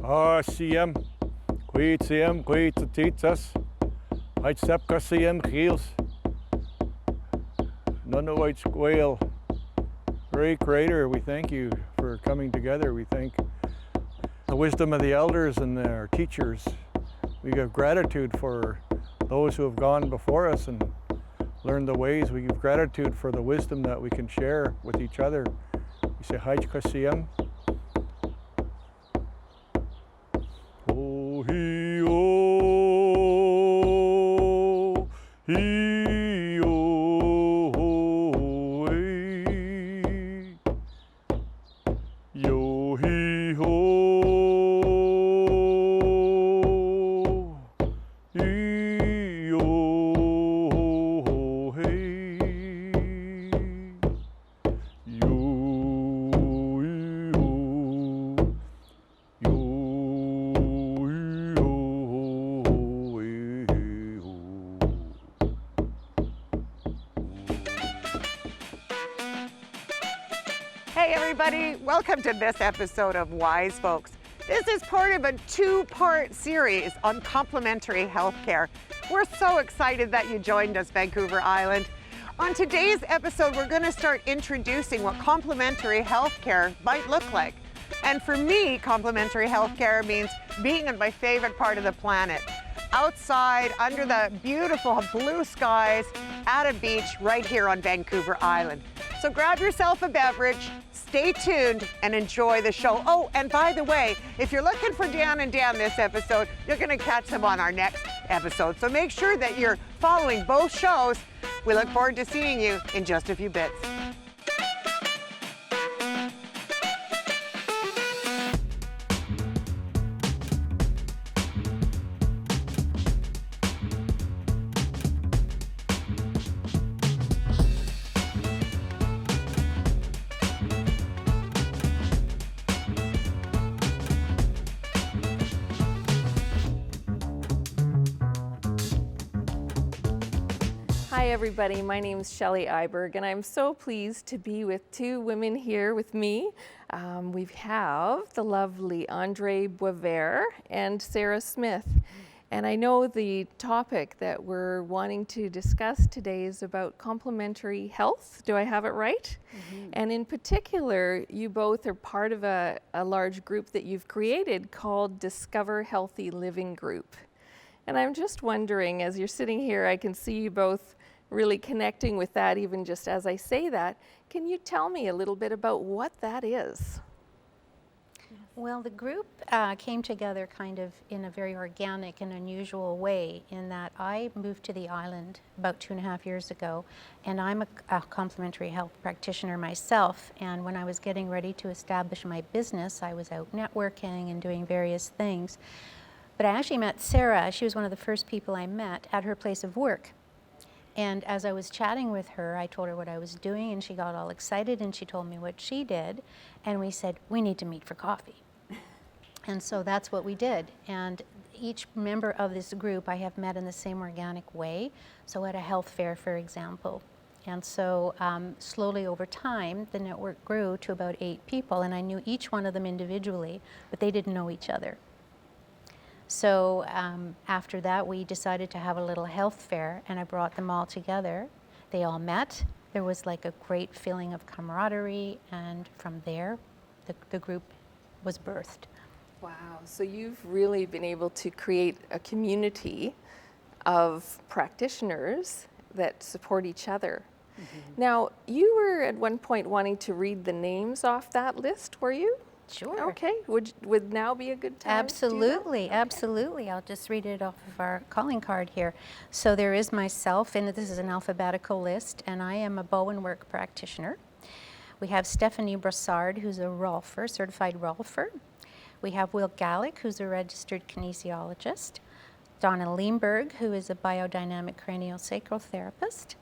CM, Queet CM, Queet Titas, I'd Sepka CM Heels, none of white squale. Great Creator, we thank you for coming together. We thank the wisdom of the elders and our teachers. We give gratitude for those who have gone before us and learned the ways. We give gratitude for the wisdom that we can share with each other. We say, Hai Kasiyam. Oh, he, oh, he, oh, hey. Yo, he, ho. Hey everybody, welcome to this episode of Wise Folks. This is part of a two-part series on complementary healthcare. We're so excited that you joined us, Vancouver Island. On today's episode, we're going to start introducing what complementary healthcare might look like. And for me, complementary healthcare means being in my favorite part of the planet, outside under the beautiful blue skies at a beach right here on Vancouver Island. So grab yourself a beverage, stay tuned, and enjoy the show. Oh, and by the way, if you're looking for Dan and Dan this episode, you're going to catch them on our next episode. So make sure that you're following both shows. We look forward to seeing you in just a few bits. Hi everybody, my name is Shelley Iberg and I'm so pleased to be with two women here with me. We have the lovely Andrée Boisvert and Sarah Smith. And I know the topic that we're wanting to discuss today is about complementary health. Do I have it right? Mm-hmm. And in particular, you both are part of a large group that you've created called Discover Healthy Living Group. And I'm just wondering, as you're sitting here, I can see you both really connecting with that even just as I say that. Can you tell me a little bit about what that is? Well, the group came together kind of in a very organic and unusual way in that I moved to the island about 2.5 years ago, and I'm a complementary health practitioner myself. And when I was getting ready to establish my business, I was out networking and doing various things. But I actually met Sarah. She was one of the first people I met at her place of work. And as I was chatting with her, I told her what I was doing, and she got all excited, and she told me what she did. And we said, we need to meet for coffee. And so that's what we did. And each member of this group I have met in the same organic way. So at a health fair, for example. And so slowly over time, the network grew to about 8 people, and I knew each one of them individually, but they didn't know each other. So after that, we decided to have a little health fair, and I brought them all together. They all met. There was like a great feeling of camaraderie, and from there, the group was birthed. Wow, so you've really been able to create a community of practitioners that support each other. Mm-hmm. Now, you were at one point wanting to read the names off that list, were you? Sure. Okay, would now be a good time? Absolutely, to do that? absolutely. I'll just read it off of our calling card here. So there is myself, and this is an alphabetical list, and I am a bow and work practitioner. We have Stephanie Brassard, who's a Rolfer, certified Rolfer. We have Will Gallick, who's a registered kinesiologist. Donna Leemberg, who is a biodynamic craniosacral therapist.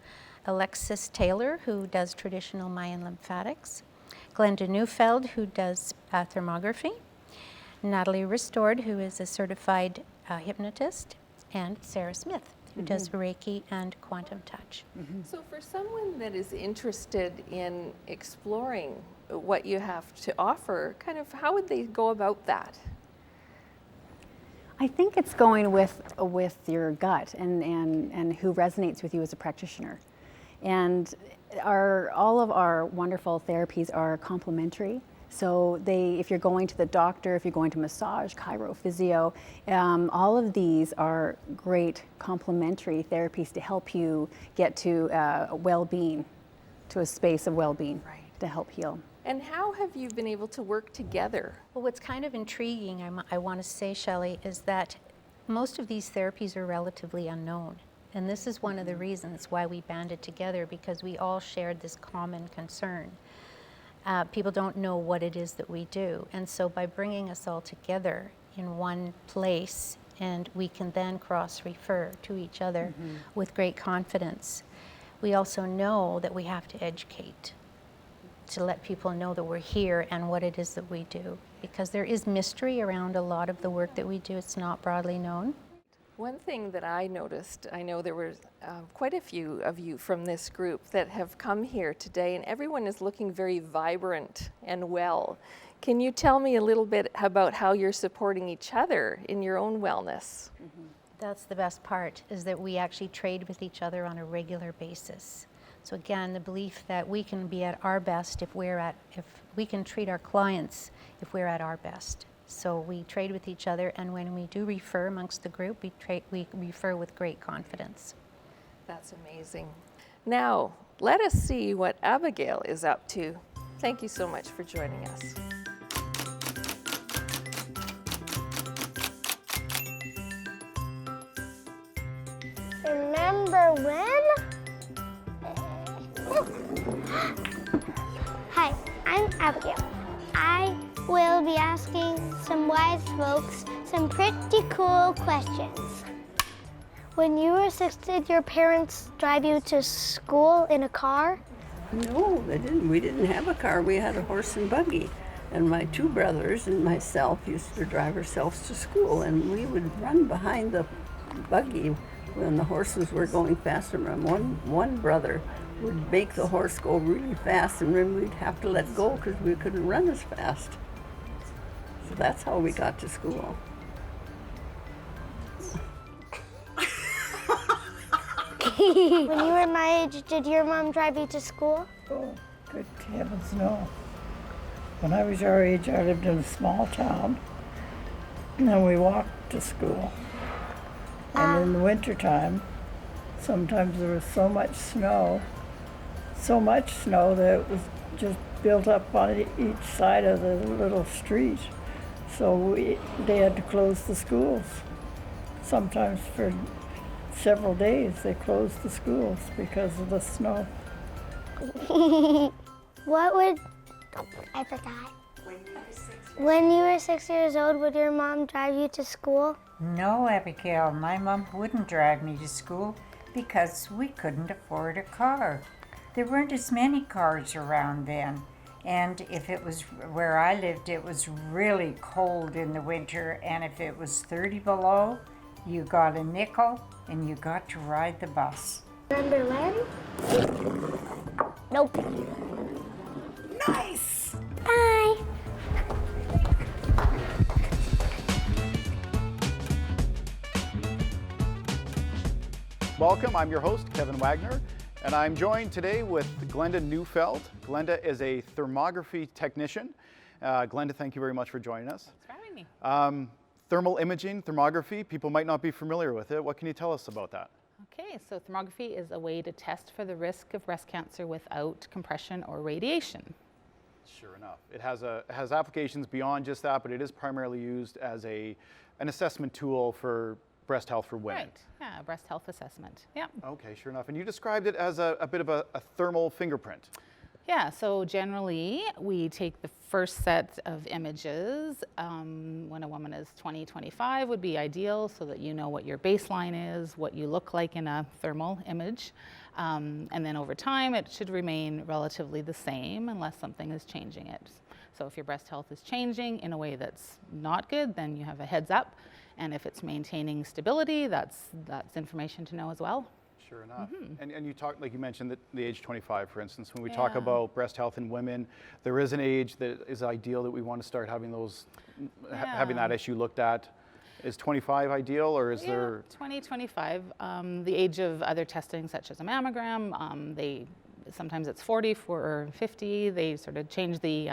Alexis Taylor, who does traditional Mayan lymphatics. Glenda Neufeld, who does thermography. Nathalie Ristord, who is a certified hypnotist. And Sarah Smith, who does Reiki and quantum touch. So for someone that is interested in exploring what you have to offer, kind of how would they go about that? I think it's going with your gut and who resonates with you as a practitioner. And all of our wonderful therapies are complementary. So if you're going to the doctor, if you're going to massage, chiro, physio, all of these are great complementary therapies to help you get to well-being, to a space of well-being, to help heal. And how have you been able to work together? Well, what's kind of intriguing, I want to say, Shelley, is that most of these therapies are relatively unknown. And this is one of the reasons why we banded together, because we all shared this common concern. People don't know what it is that we do. And so by bringing us all together in one place, and we can then cross-refer to each other with great confidence, we also know that we have to educate to let people know that we're here and what it is that we do. Because there is mystery around a lot of the work that we do. It's not broadly known. One thing that I noticed, I know there were quite a few of you from this group that have come here today, and everyone is looking very vibrant and well. Can you tell me a little bit about how you're supporting each other in your own wellness? That's the best part, is that we actually trade with each other on a regular basis. So again, the belief that we can be at our best if we can treat our clients if we're at our best. So we trade with each other, and when we do refer amongst the group, we refer with great confidence. That's amazing. Now, let us see what Abigail is up to. Thank you so much for joining us. Remember when? Hi, I'm Abigail. I will be asking some wise folks some pretty cool questions. When you were 6, did your parents drive you to school in a car? No, they didn't. We didn't have a car. We had a horse and buggy. And my 2 brothers and myself used to drive ourselves to school, and we would run behind the buggy when the horses were going fast. And one brother would make the horse go really fast, and then we'd have to let go because we couldn't run as fast. So that's how we got to school. When you were my age, did your mom drive you to school? Oh, good heavens, no. When I was your age, I lived in a small town, and we walked to school. And in the wintertime, sometimes there was so much snow that it was just built up on each side of the little street. So they had to close the schools. Sometimes for several days they closed the schools because of the snow. I forgot. When you were 6 years old, would your mom drive you to school? No, Abigail, my mom wouldn't drive me to school because we couldn't afford a car. There weren't as many cars around then. And if it was where I lived, it was really cold in the winter, and if it was 30 below, you got a nickel and you got to ride the bus. Remember when? Nope. Nice! Bye. Welcome, I'm your host, Kevin Wagner, and I'm joined today with Glenda Neufeld. Glenda is a thermography technician. Glenda, thank you very much for joining us. Thanks for having me. Thermal imaging, thermography, people might not be familiar with it. What can you tell us about that? Okay, so thermography is a way to test for the risk of breast cancer without compression or radiation. Sure enough. It has applications beyond just that, but it is primarily used as an assessment tool for breast health for women. Right, yeah, breast health assessment, yeah. Okay, sure enough. And you described it as a bit of a thermal fingerprint. Yeah, so generally we take the first set of images when a woman is 20, 25 would be ideal, so that you know what your baseline is, what you look like in a thermal image. And then over time it should remain relatively the same unless something is changing it. So if your breast health is changing in a way that's not good, then you have a heads up. And if it's maintaining stability, that's information to know as well. Sure enough. And you talked, like you mentioned, the age 25, for instance. When we talk about breast health in women, there is an age that is ideal that we want to start having having that issue looked at Is 25 ideal, or is there? 20, 25. The age of other testing, such as a mammogram, sometimes it's 40 or 50. They sort of change the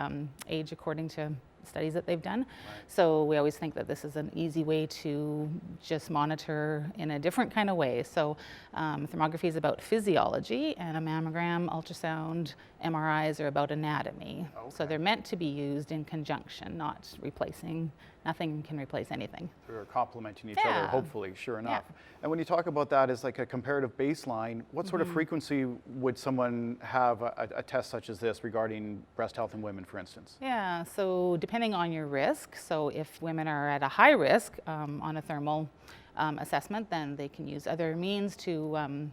age according to studies that they've done. Right. So we always think that this is an easy way to just monitor in a different kind of way. So thermography is about physiology, and a mammogram, ultrasound, MRIs are about anatomy. Okay. So they're meant to be used in conjunction, not replacing. Nothing can replace anything. They're complementing each other, hopefully, sure enough. Yeah. And when you talk about that as like a comparative baseline, what sort of frequency would someone have a test such as this regarding breast health in women, for instance? Yeah, so depending on your risk, so if women are at a high risk on a thermal assessment, then they can use other means to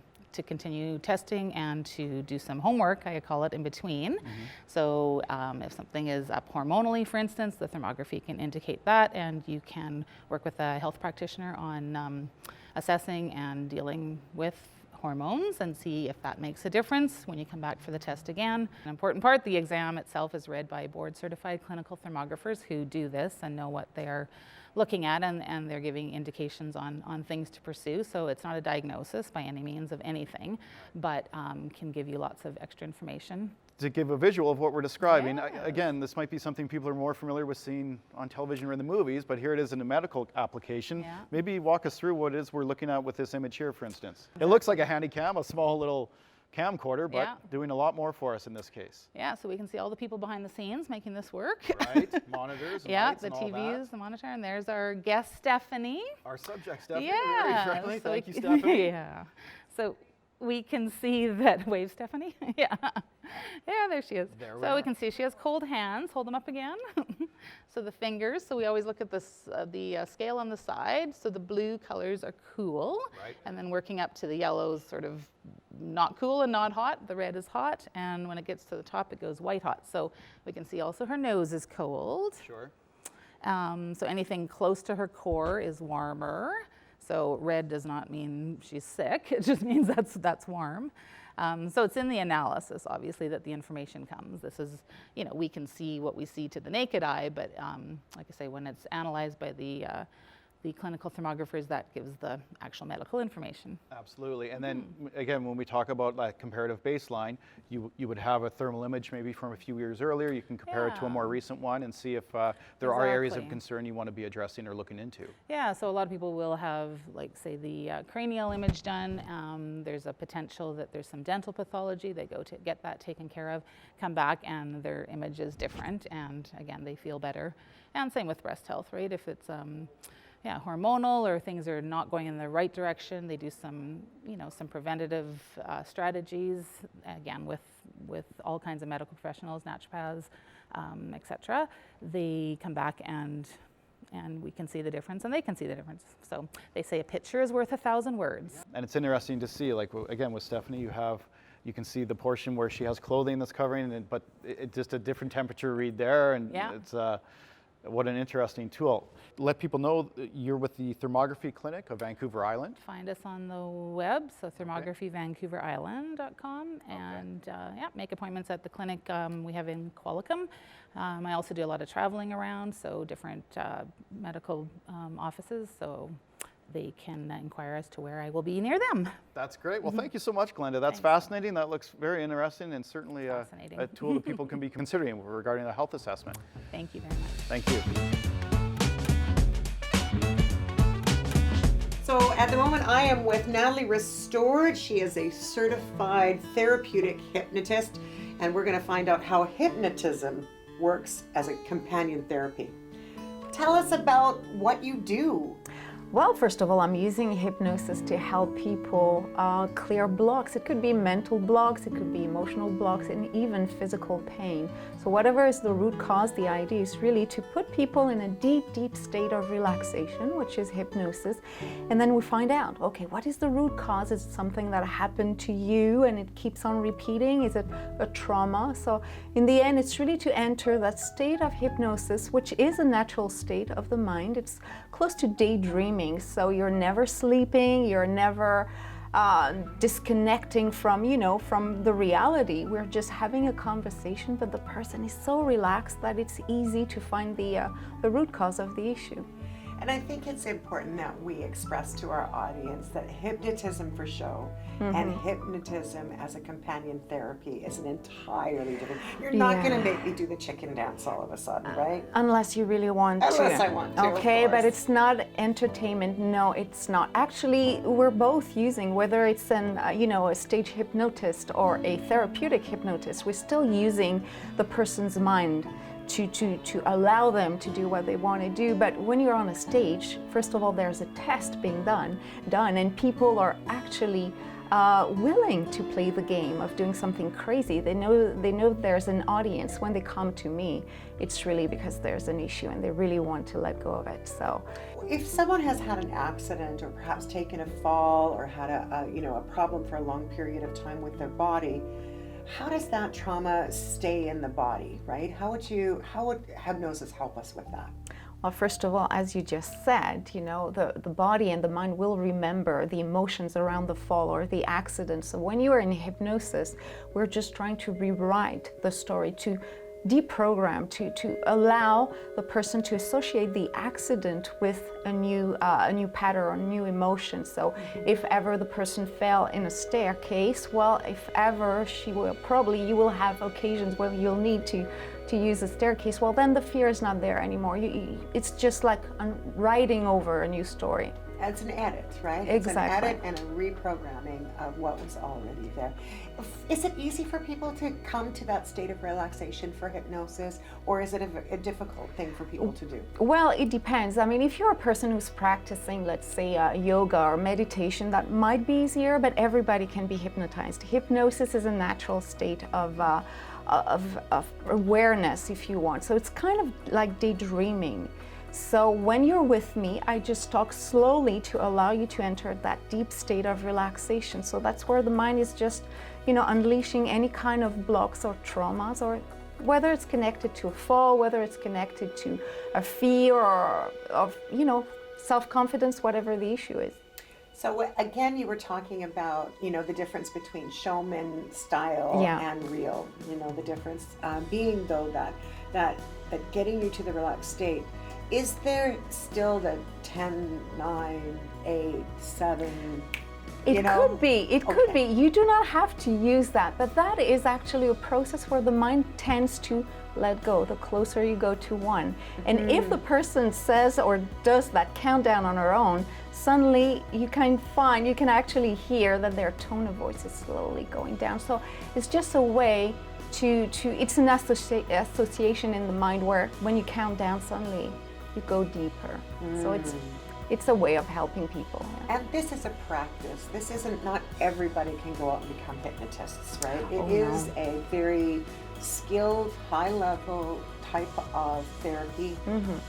continue testing and to do some homework, I call it, in between. So if something is up hormonally, for instance, the thermography can indicate that, and you can work with a health practitioner on assessing and dealing with hormones and see if that makes a difference when you come back for the test again. An important part, the exam itself is read by board-certified clinical thermographers who do this and know what they are looking at, and they're giving indications on things to pursue. So it's not a diagnosis by any means of anything, but can give you lots of extra information. To give a visual of what we're describing, again, this might be something people are more familiar with seeing on television or in the movies, but here it is in a medical application. Yeah. Maybe walk us through what it is we're looking at with this image here, for instance. It looks like a handy cam, a small little camcorder, but doing a lot more for us in this case. Yeah, so we can see all the people behind the scenes making this work. Right, monitors and lights and all that. Yeah, the TVs, the monitor, and there's our guest, Stephanie. Our subject, Stephanie, very friendly. So thank you, Stephanie. Yeah, so we can see that, wave Stephanie, yeah, there she is. So we can see she has cold hands, hold them up again. So the fingers, so we always look at this, the scale on the side, so the blue colors are cool, and then working up to the yellows, sort of not cool and not hot, the red is hot, and when it gets to the top it goes white hot. So we can see also her nose is cold. Sure. So anything close to her core is warmer. So red does not mean she's sick, it just means that's warm. So it's in the analysis, obviously, that the information comes. This is, we can see what we see to the naked eye, but like I say, when it's analyzed by the clinical thermographers, that gives the actual medical information. Absolutely. And then again, when we talk about like comparative baseline, you would have a thermal image maybe from a few years earlier. You can compare it to a more recent one and see if there are areas of concern you want to be addressing or looking into. Yeah, so a lot of people will have, like, say, the cranial image done. There's a potential that there's some dental pathology. They go to get that taken care of, come back, and their image is different. And again, they feel better. And same with breast health, right? If it's hormonal or things are not going in the right direction, they do some, some preventative strategies, again, with all kinds of medical professionals, naturopaths, etc. They come back and we can see the difference, and they can see the difference. So they say a picture is worth 1,000 words. And it's interesting to see, like, again, with Stephanie, you can see the portion where she has clothing that's covering it, but it's just a different temperature read there, and it's what an interesting tool. Let people know you're with the Thermography Clinic of Vancouver Island. Find us on the web, so thermographyvancouverisland.com, and make appointments at the clinic we have in Qualicum. I also do a lot of traveling around, so different medical offices, so they can inquire as to where I will be near them. That's great. Well, thank you so much, Glenda. That's fascinating. That looks very interesting, and certainly a tool that people can be considering regarding the health assessment. Thank you very much. Thank you. So at the moment I am with Nathalie Ristord. She is a certified therapeutic hypnotist, and we're going to find out how hypnotism works as a companion therapy. Tell us about what you do. Well, first of all, I'm using hypnosis to help people clear blocks. It could be mental blocks, it could be emotional blocks, and even physical pain. So whatever is the root cause, the idea is really to put people in a deep, deep state of relaxation, which is hypnosis. And then we find out, okay, what is the root cause? Is it something that happened to you and it keeps on repeating? Is it a trauma? So in the end, it's really to enter that state of hypnosis, which is a natural state of the mind. It's close to daydreaming. So you're never sleeping, you're never disconnecting from, from the reality. We're just having a conversation, but the person is so relaxed that it's easy to find the root cause of the issue. And I think it's important that we express to our audience that hypnotism for show and hypnotism as a companion therapy is an entirely different. You're not going to make me do the chicken dance all of a sudden, right? Unless you really want to. Unless I want to. Okay, but it's not entertainment. No, it's not. Actually, we're both using, whether it's a stage hypnotist or a therapeutic hypnotist, we're still using the person's mind to allow them to do what they want to do. But when you're on a stage, first of all, there's a test being done, and people are actually willing to play the game of doing something crazy. They know there's an audience. When they come to me, it's really because there's an issue and they really want to let go of it. So, if someone has had an accident or perhaps taken a fall or had a problem for a long period of time with their body, how does that trauma stay in the body, right? How would hypnosis help us with that? Well, first of all, as you just said, the body and the mind will remember the emotions around the fall or the accident. So when you are in hypnosis, we're just trying to rewrite the story, to deprogram, to allow the person to associate the accident with a new pattern or new emotion. So if ever the person fell in a staircase, well, if ever you will have occasions where you'll need to use a staircase, well, then the fear is not there anymore. It's just like writing over a new story. It's an edit, right? Exactly. It's an edit and a reprogramming of what was already there. Is it easy for people to come to that state of relaxation for hypnosis, or is it a difficult thing for people to do? Well, it depends. I mean, if you're a person who's practicing, let's say, yoga or meditation, that might be easier, but everybody can be hypnotized. Hypnosis is a natural state of awareness, if you want. So it's kind of like daydreaming. So when you're with me, I just talk slowly to allow you to enter that deep state of relaxation. So that's where the mind is just, unleashing any kind of blocks or traumas, or whether it's connected to a fall, whether it's connected to a fear or of, self-confidence, whatever the issue is. So again, you were talking about, the difference between showman style and real, the difference being though that getting you to the relaxed state. Is there still the 10, 9, 8, 7? It could be. You do not have to use that, but that is actually a process where the mind tends to let go the closer you go to 1. And if the person says or does that countdown on her own, suddenly you can actually hear that their tone of voice is slowly going down. So it's just a way it's an association in the mind where when you count down, suddenly you go deeper. So it's a way of helping people. Yeah. And this is a practice. This isn't, not everybody can go out and become hypnotists, right? It is a very skilled, high-level type of therapy.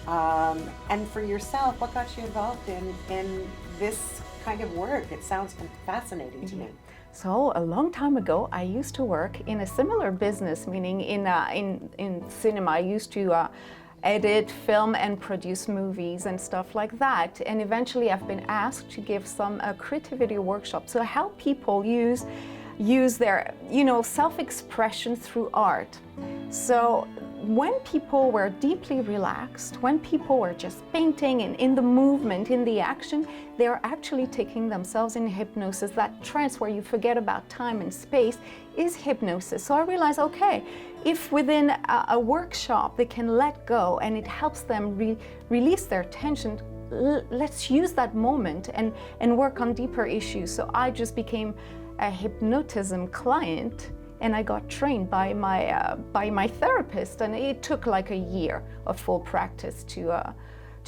And for yourself, what got you involved in this kind of work? It sounds fascinating to me. So a long time ago, I used to work in a similar business, meaning in cinema. I used to edit, film, and produce movies and stuff like that. And eventually I've been asked to give some creativity workshops to help people use their, self-expression through art. So when people were deeply relaxed, when people were just painting and in the movement, in the action, they're actually taking themselves in hypnosis. That trance where you forget about time and space is hypnosis. So I realized, okay, if within a workshop they can let go and it helps them release their tension, let's use that moment and work on deeper issues. So I just became a hypnotism client, and I got trained by my therapist, and it took like a year of full practice to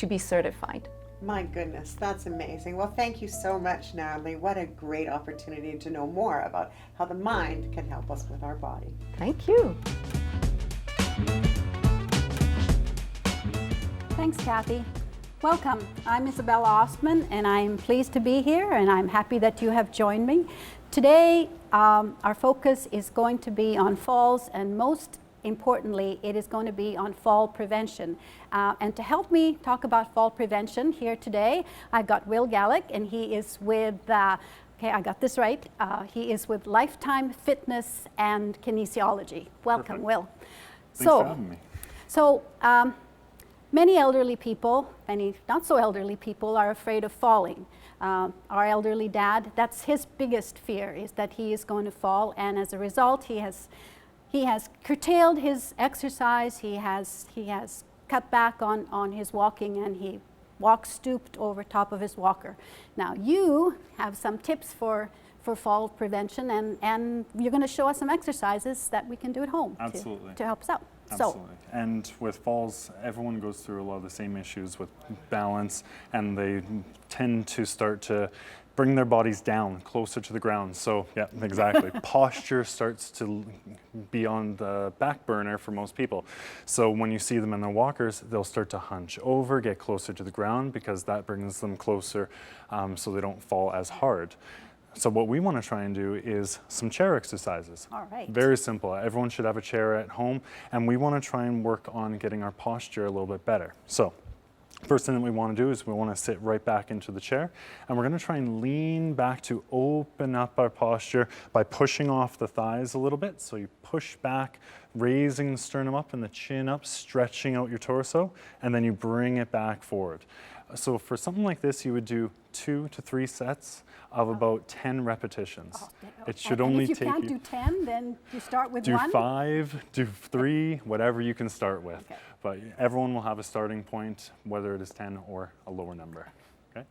be certified. My goodness, that's amazing. Well, thank you so much, Nathalie. What a great opportunity to know more about how the mind can help us with our body. Thank you. Thanks, Kathy. Welcome. I'm Isabella Ostman, and I'm pleased to be here, and I'm happy that you have joined me. Today, our focus is going to be on falls, and most importantly, it is going to be on fall prevention. And to help me talk about fall prevention here today, I've got Will Gallick, and he is with, okay, I got this right, he is with Lifetime Fitness and Kinesiology. Welcome, Perfect. Will. Thanks for having me. So, Many elderly people, many not so elderly people, are afraid of falling. Our elderly dad, that's his biggest fear, is that he is going to fall, and as a result he has curtailed his exercise, he has cut back on his walking, and he walks stooped over top of his walker. Now you have some tips for fall prevention, and you're going to show us some exercises that we can do at home to help us out. Absolutely. And with falls, everyone goes through a lot of the same issues with balance, and they tend to start to bring their bodies down closer to the ground. So yeah, exactly. Posture starts to be on the back burner for most people. So when you see them in their walkers, they'll start to hunch over, get closer to the ground, because that brings them closer so they don't fall as hard. So what we want to try and do is some chair exercises. All right. Very simple. Everyone should have a chair at home, and we want to try and work on getting our posture a little bit better. So first thing that we want to do is we want to sit right back into the chair, and we're going to try and lean back to open up our posture by pushing off the thighs a little bit. So you push back, raising the sternum up and the chin up, stretching out your torso, and then you bring it back forward. So for something like this, you would do 2 to 3 sets of about 10 repetitions. It should only take you... If you can't do 10, then you start with 1? Do 5, do 3, whatever you can start with. Okay. But everyone will have a starting point, whether it is 10 or a lower number. Okay?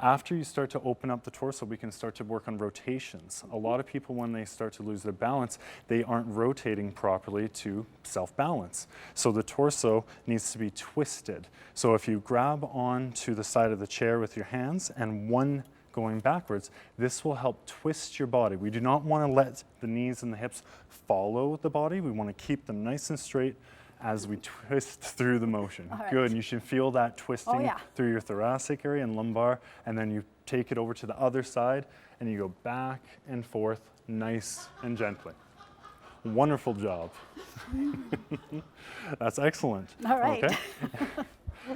After you start to open up the torso, we can start to work on rotations. A lot of people, when they start to lose their balance, they aren't rotating properly to self-balance. So the torso needs to be twisted. So if you grab onto the side of the chair with your hands and one going backwards, this will help twist your body. We do not want to let the knees and the hips follow the body. We want to keep them nice and straight as we twist through the motion. Right. Good, and you should feel that twisting through your thoracic area and lumbar, and then you take it over to the other side and you go back and forth, nice and gently. Wonderful job. That's excellent. All right. Okay.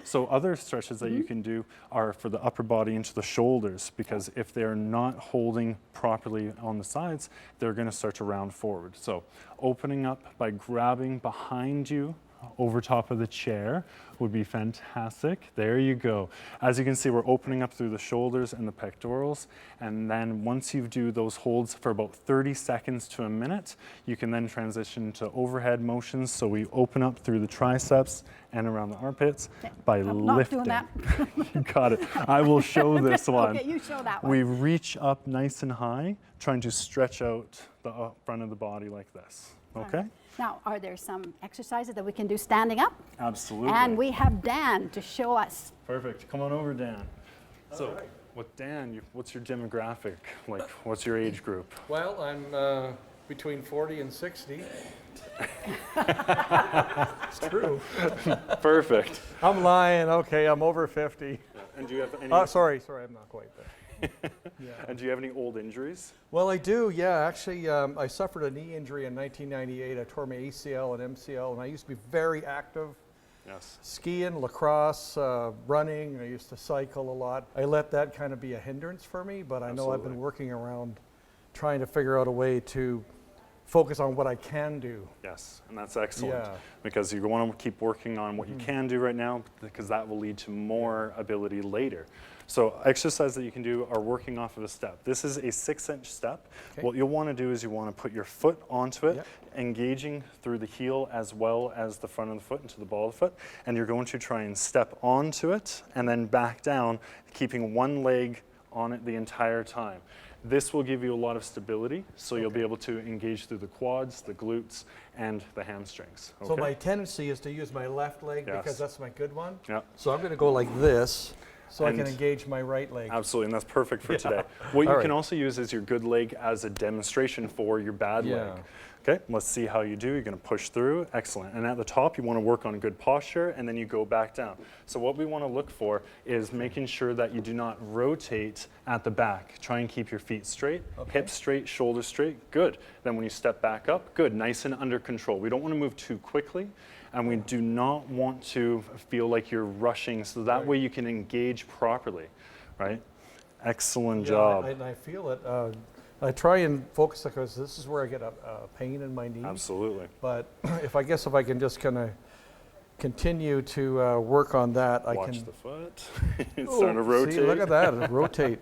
So other stretches that you can do are for the upper body into the shoulders, because if they're not holding properly on the sides, they're going to start to round forward. So opening up by grabbing behind you over top of the chair would be fantastic. There you go. As you can see, we're opening up through the shoulders and the pectorals, and then once you do those holds for about 30 seconds to a minute, you can then transition to overhead motions. So we open up through the triceps and around the armpits by lifting. Not doing that. You got it. I will show this one. Okay, you show that one. We reach up nice and high, trying to stretch out the front of the body like this. Okay? Now, are there some exercises that we can do standing up? Absolutely. And we have Dan to show us. Perfect. Come on over, Dan. So, with Dan, what's your demographic? Like, what's your age group? Well, I'm between 40 and 60. It's true. Perfect. I'm lying. Okay, I'm over 50. Yeah. And do you have any... sorry, I'm not quite there. Yeah. And do you have any old injuries? Well, I do, yeah. Actually, I suffered a knee injury in 1998. I tore my ACL and MCL, and I used to be very active. Yes. Skiing, lacrosse, running. I used to cycle a lot. I let that kind of be a hindrance for me, but I know I've been working around trying to figure out a way to focus on what I can do. Yes, and that's excellent, because you want to keep working on what you can do right now, because that will lead to more ability later. So exercises that you can do are working off of a step. This is a 6-inch step. Okay. What you'll want to do is you want to put your foot onto it, engaging through the heel as well as the front of the foot into the ball of the foot, and you're going to try and step onto it and then back down, keeping one leg on it the entire time. This will give you a lot of stability, so you'll be able to engage through the quads, the glutes, and the hamstrings. Okay? So my tendency is to use my left leg because that's my good one. Yeah. So I'm going to go like this, so I can engage my right leg. Absolutely, and that's perfect for today. What you can also use is your good leg as a demonstration for your bad leg. Okay, let's see how you do. You're going to push through. Excellent. And at the top, you want to work on good posture, and then you go back down. So what we want to look for is making sure that you do not rotate at the back. Try and keep your feet straight, hips straight, shoulders straight. Good. Then when you step back up, good, nice and under control. We don't want to move too quickly, and we do not want to feel like you're rushing, so that way you can engage properly, right? Excellent job. I feel it. I try and focus because this is where I get a pain in my knee. Absolutely. But if I can just kind of continue to work on that, I Watch can. the foot. It's starting to rotate. See, look at that, rotate.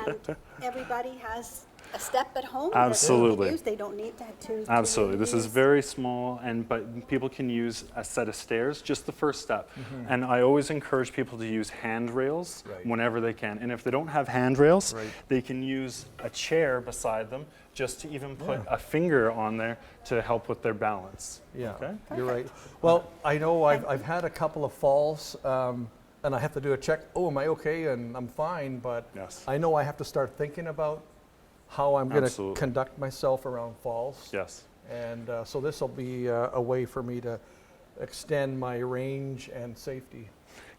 And everybody has a step at home. Absolutely. That they can use. They don't need to Absolutely. This is use- very small, but people can use a set of stairs, just the first step. And I always encourage people to use handrails whenever they can. And if they don't have handrails, they can use a chair beside them, just to even put a finger on there to help with their balance. Yeah, okay? You're right. Well, I know I've had a couple of falls, and I have to do a check. Oh, am I okay? And I'm fine, but I know I have to start thinking about how I'm going to conduct myself around falls. Yes. And so this will be a way for me to extend my range and safety.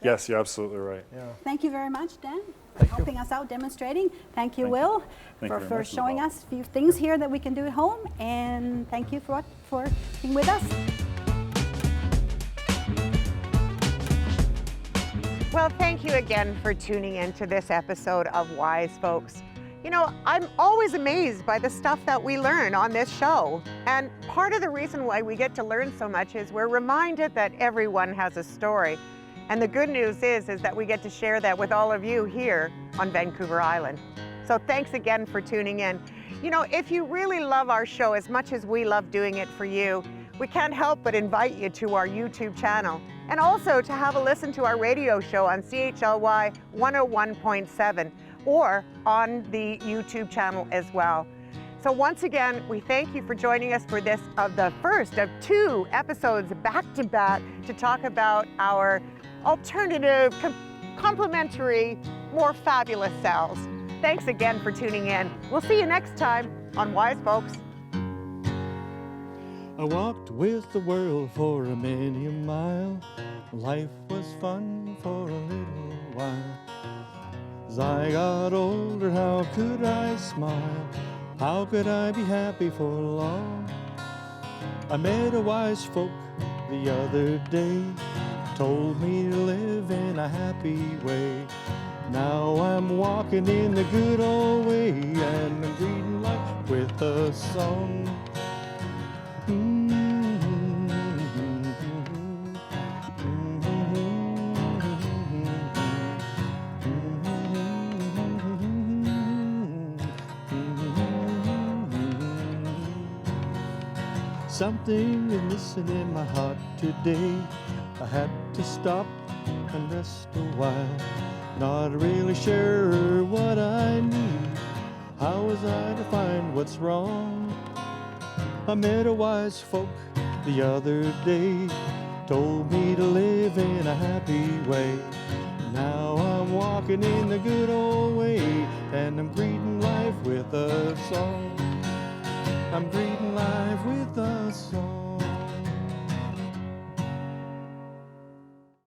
Yes, you're absolutely right. Yeah. Thank you very much, Dan, for helping us out demonstrating. Thank you, Will, for showing us a few things here that we can do at home. And thank you for being with us. Well, thank you again for tuning in to this episode of Wise Folks. You know, I'm always amazed by the stuff that we learn on this show. And part of the reason why we get to learn so much is we're reminded that everyone has a story. And the good news is that we get to share that with all of you here on Vancouver Island. So thanks again for tuning in. You know, if you really love our show as much as we love doing it for you, we can't help but invite you to our YouTube channel and also to have a listen to our radio show on CHLY 101.7 or on the YouTube channel as well. So once again, we thank you for joining us for this the first of 2 episodes back-to-back to talk about our alternative, complementary, more fabulous selves. Thanks again for tuning in. We'll see you next time on Wise Folks. I walked with the world for a many a mile. Life was fun for a little while. As I got older, how could I smile? How could I be happy for long? I met a wise folk the other day, told me to live in a happy way. Now I'm walking in the good old way, and I'm greeting life with a song. Something is missing in my heart today. I had to stop and rest a while. Not really sure what I need. How was I to find what's wrong? I met a wise folk the other day, told me to live in a happy way. Now I'm walking in the good old way, and I'm greeting life with a song. I'm greeting life with a song.